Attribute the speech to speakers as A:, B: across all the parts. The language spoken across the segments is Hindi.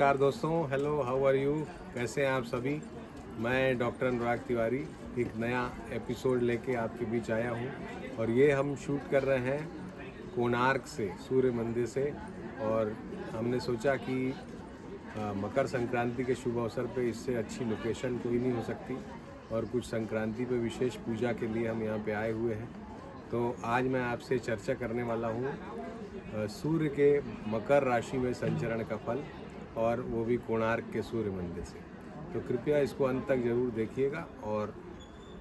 A: नमस्कार दोस्तों, हेलो, हाउ आर यू। कैसे हैं आप सभी। मैं डॉक्टर अनुराग तिवारी एक नया एपिसोड लेके आपके बीच आया हूँ और ये हम शूट कर रहे हैं कोणार्क से, सूर्य मंदिर से। और हमने सोचा कि मकर संक्रांति के शुभ अवसर पे इससे अच्छी लोकेशन कोई नहीं हो सकती और कुछ संक्रांति पे विशेष पूजा के लिए हम यहाँ पे आए हुए हैं। तो आज मैं आपसे चर्चा करने वाला हूँ सूर्य के मकर राशि में संचरण का फल, और वो भी कोणार्क के सूर्य मंदिर से। तो कृपया इसको अंत तक ज़रूर देखिएगा। और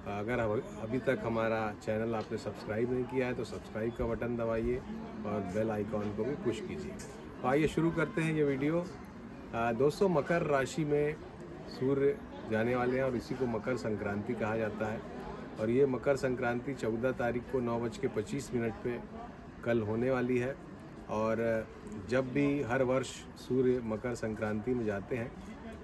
A: अगर अभी तक हमारा चैनल आपने सब्सक्राइब नहीं किया है तो सब्सक्राइब का बटन दबाइए और बेल आइकॉन को भी पुश कीजिए। तो आइए शुरू करते हैं ये वीडियो। दोस्तों, मकर राशि में सूर्य जाने वाले हैं और इसी को मकर संक्रांति कहा जाता है। और ये मकर संक्रांति 14 तारीख को 9:25 पे कल होने वाली है। और जब भी हर वर्ष सूर्य मकर संक्रांति में जाते हैं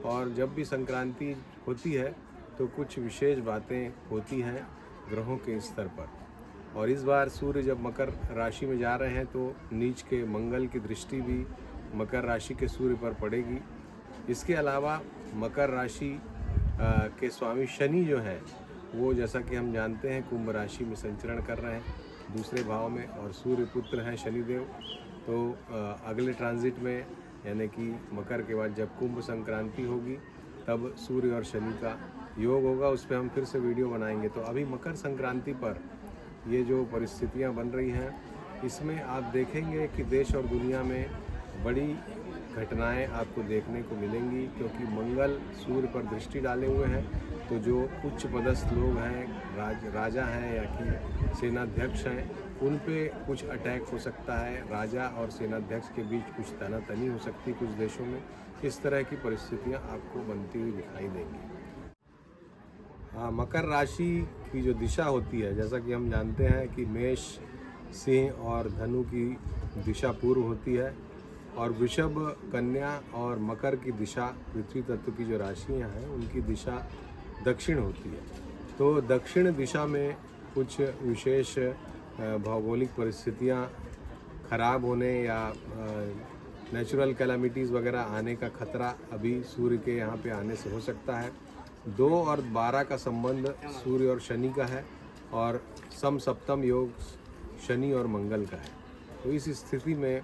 A: और जब भी संक्रांति होती है तो कुछ विशेष बातें होती हैं ग्रहों के स्तर पर। और इस बार सूर्य जब मकर राशि में जा रहे हैं तो नीच के मंगल की दृष्टि भी मकर राशि के सूर्य पर पड़ेगी। इसके अलावा मकर राशि के स्वामी शनि जो हैं वो, जैसा कि हम जानते हैं, कुंभ राशि में संचरण कर रहे हैं दूसरे भाव में, और सूर्य पुत्र हैं शनिदेव। तो अगले ट्रांजिट में यानी कि मकर के बाद जब कुंभ संक्रांति होगी तब सूर्य और शनि का योग होगा, उस पर हम फिर से वीडियो बनाएंगे। तो अभी मकर संक्रांति पर ये जो परिस्थितियां बन रही हैं इसमें आप देखेंगे कि देश और दुनिया में बड़ी घटनाएं आपको देखने को मिलेंगी, क्योंकि मंगल सूर्य पर दृष्टि डाले हुए हैं। तो जो उच्च पदस्थ लोग हैं, राजा हैं या कि सेनाध्यक्ष हैं, उन पे कुछ अटैक हो सकता है। राजा और सेनाध्यक्ष के बीच कुछ तनातनी हो सकती है कुछ देशों में। इस तरह की परिस्थितियां आपको बनती हुई दिखाई देंगी। मकर राशि की जो दिशा होती है, जैसा कि हम जानते हैं कि मेष, सिंह और धनु की दिशा पूर्व होती है, और वृषभ, कन्या और मकर की दिशा, पृथ्वी तत्व की जो राशियां हैं उनकी दिशा दक्षिण होती है। तो दक्षिण दिशा में कुछ विशेष भौगोलिक परिस्थितियां खराब होने या नेचुरल कैलामिटीज़ वगैरह आने का खतरा अभी सूर्य के यहाँ पे आने से हो सकता है। 2 और 12 का संबंध सूर्य और शनि का है, और सप्तम योग शनि और मंगल का है। तो इस स्थिति में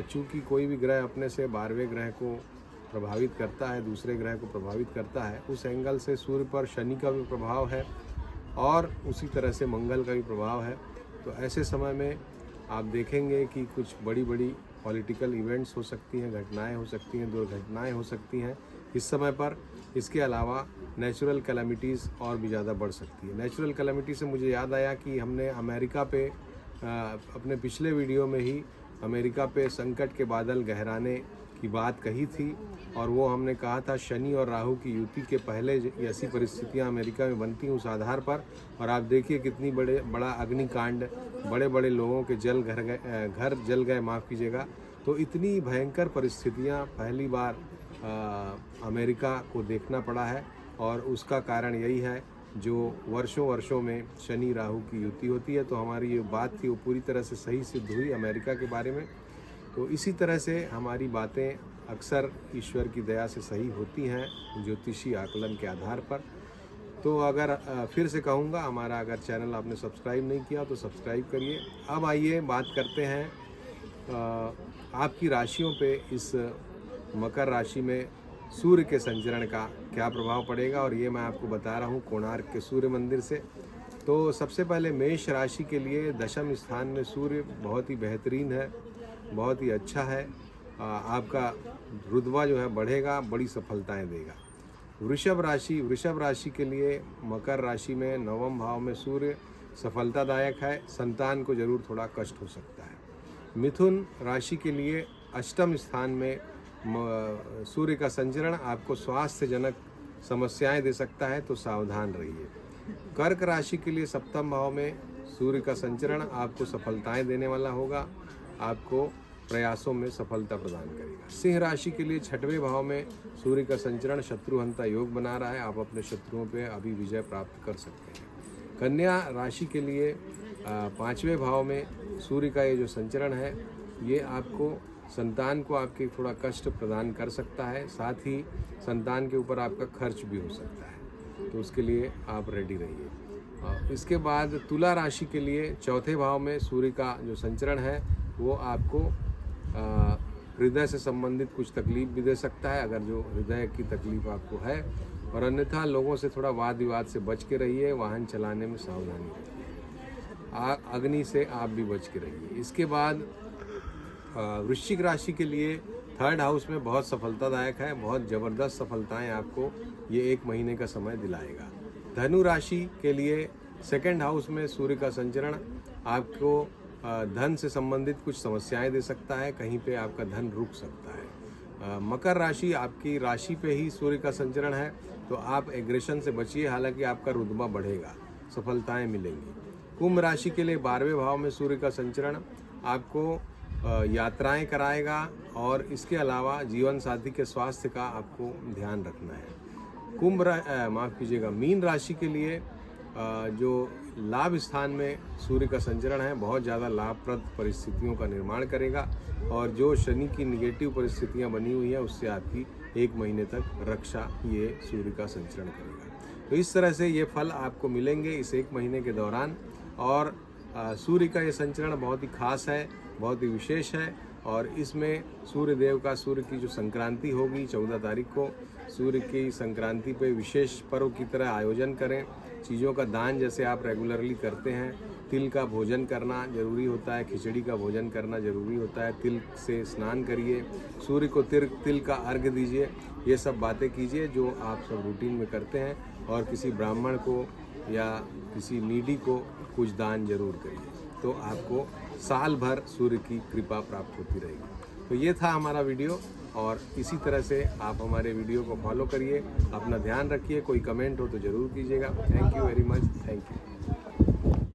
A: चूँकि कोई भी ग्रह अपने से 12वें ग्रह को प्रभावित करता है, दूसरे ग्रह को प्रभावित करता है, उस एंगल से सूर्य पर शनि का भी प्रभाव है और उसी तरह से मंगल का भी प्रभाव है। तो ऐसे समय में आप देखेंगे कि कुछ बड़ी बड़ी पॉलिटिकल इवेंट्स हो सकती हैं, घटनाएं हो सकती हैं, दुर्घटनाएं हो सकती हैं इस समय पर। इसके अलावा नेचुरल कैलामिटीज़ और भी ज़्यादा बढ़ सकती है। नेचुरल कैलामिटी से मुझे याद आया कि हमने अमेरिका पे अपने पिछले वीडियो में ही अमेरिका पे संकट के बादल गहराने की बात कही थी, और वो हमने कहा था शनि और राहु की युति के पहले ऐसी परिस्थितियां अमेरिका में बनती हैं उस आधार पर। और आप देखिए कितनी बड़ा अग्निकांड, बड़े बड़े लोगों के घर जल गए, माफ़ कीजिएगा। तो इतनी भयंकर परिस्थितियां पहली बार अमेरिका को देखना पड़ा है, और उसका कारण यही है जो वर्षों में शनि राहु की युति होती है। तो हमारी ये बात थी वो पूरी तरह से सही सिद्ध हुई अमेरिका के बारे में। तो इसी तरह से हमारी बातें अक्सर ईश्वर की दया से सही होती हैं ज्योतिषी आकलन के आधार पर। तो अगर फिर से कहूँगा, हमारा अगर चैनल आपने सब्सक्राइब नहीं किया तो सब्सक्राइब करिए। अब आइए बात करते हैं आपकी राशियों पे इस मकर राशि में सूर्य के संचरण का क्या प्रभाव पड़ेगा, और ये मैं आपको बता रहा हूँ कोणार्क के सूर्य मंदिर से। तो सबसे पहले मेष राशि के लिए दशम स्थान में सूर्य बहुत ही बेहतरीन है, बहुत ही अच्छा है। आपका रुतबा जो है बढ़ेगा, बड़ी सफलताएं देगा। वृषभ राशि के लिए मकर राशि में 9वें भाव में सूर्य सफलतादायक है, संतान को जरूर थोड़ा कष्ट हो सकता है। मिथुन राशि के लिए अष्टम स्थान में सूर्य का संचरण आपको स्वास्थ्यजनक समस्याएं दे सकता है, तो सावधान रहिए। कर्क राशि के लिए सप्तम भाव में सूर्य का संचरण आपको सफलताएं देने वाला होगा, आपको प्रयासों में सफलता प्रदान करेगा। सिंह राशि के लिए 6वें भाव में सूर्य का संचरण शत्रुहंता योग बना रहा है, आप अपने शत्रुओं पे अभी विजय प्राप्त कर सकते हैं। कन्या राशि के लिए 5वें भाव में सूर्य का ये जो संचरण है ये आपको संतान को आपके थोड़ा कष्ट प्रदान कर सकता है, साथ ही संतान के ऊपर आपका खर्च भी हो सकता है, तो उसके लिए आप रेडी रहिए। इसके बाद तुला राशि के लिए चौथे भाव में सूर्य का जो संचरण है वो आपको हृदय से संबंधित कुछ तकलीफ भी दे सकता है, अगर जो हृदय की तकलीफ आपको है, और अन्यथा लोगों से थोड़ा वाद विवाद से बच के रहिए, वाहन चलाने में सावधानी रखिए, अग्नि से आप भी बच के रहिए। इसके बाद वृश्चिक राशि के लिए थर्ड हाउस में बहुत सफलतादायक है, बहुत ज़बरदस्त सफलताएं आपको ये 1 महीने का समय दिलाएगा। धनु राशि के लिए सेकंड हाउस में सूर्य का संचरण आपको धन से संबंधित कुछ समस्याएं दे सकता है, कहीं पे आपका धन रुक सकता है। मकर राशि, आपकी राशि पे ही सूर्य का संचरण है, तो आप एग्रेशन से बचिए, हालांकि आपका रुतबा बढ़ेगा, सफलताएं मिलेंगी। कुंभ राशि के लिए 12वें भाव में सूर्य का संचरण आपको यात्राएं कराएगा, और इसके अलावा जीवन साथी के स्वास्थ्य का आपको ध्यान रखना है। मीन राशि के लिए जो लाभ स्थान में सूर्य का संचरण है बहुत ज़्यादा लाभप्रद परिस्थितियों का निर्माण करेगा, और जो शनि की निगेटिव परिस्थितियां बनी हुई है उससे आपकी 1 महीने तक रक्षा ये सूर्य का संचरण करेगा। तो इस तरह से ये फल आपको मिलेंगे इस 1 महीने के दौरान, और सूर्य का ये संचरण बहुत ही खास है, बहुत ही विशेष है, और इसमें सूर्य की जो संक्रांति होगी 14 तारीख को, सूर्य की संक्रांति पे विशेष पर्व की तरह आयोजन करें। चीज़ों का दान जैसे आप रेगुलरली करते हैं, तिल का भोजन करना जरूरी होता है, खिचड़ी का भोजन करना जरूरी होता है, तिल से स्नान करिए, सूर्य को तिल का अर्घ्य दीजिए, ये सब बातें कीजिए जो आप सब रूटीन में करते हैं, और किसी ब्राह्मण को या किसी नीडी को कुछ दान जरूर करिए, तो आपको साल भर सूर्य की कृपा प्राप्त होती रहेगी। तो ये था हमारा वीडियो, और इसी तरह से आप हमारे वीडियो को फॉलो करिए, अपना ध्यान रखिए, कोई कमेंट हो तो ज़रूर कीजिएगा। Thank you very much, thank you.